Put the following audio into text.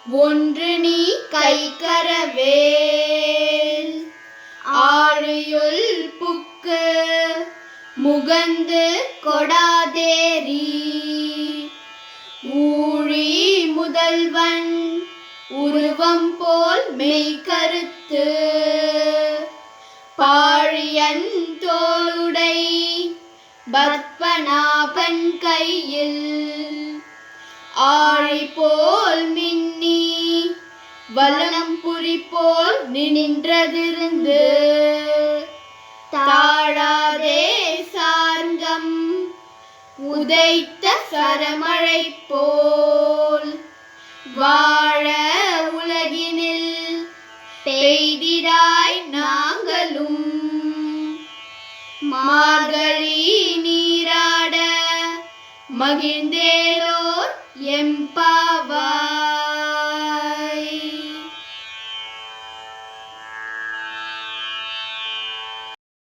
ஒன்று நீ கைக்கரவேல் ஆழியுள் புக்கு முகந்து கொடாதேரி ஊழி முதல்வன் உருவம் போல் மெய்கருத்து பாழியன் தோளுடை பத்மநாபன் கையில் ஆழி போல் மின்னி வலம்புரி போல் நின்றதிருந்து தாழாதே சார்கம் உதைத்த சரமழை போல் வாழ உலகினில் பெய்திடாய் நாங்களும் மார்கழி நீராட மகிழ்ந்தேலோர் எம்பா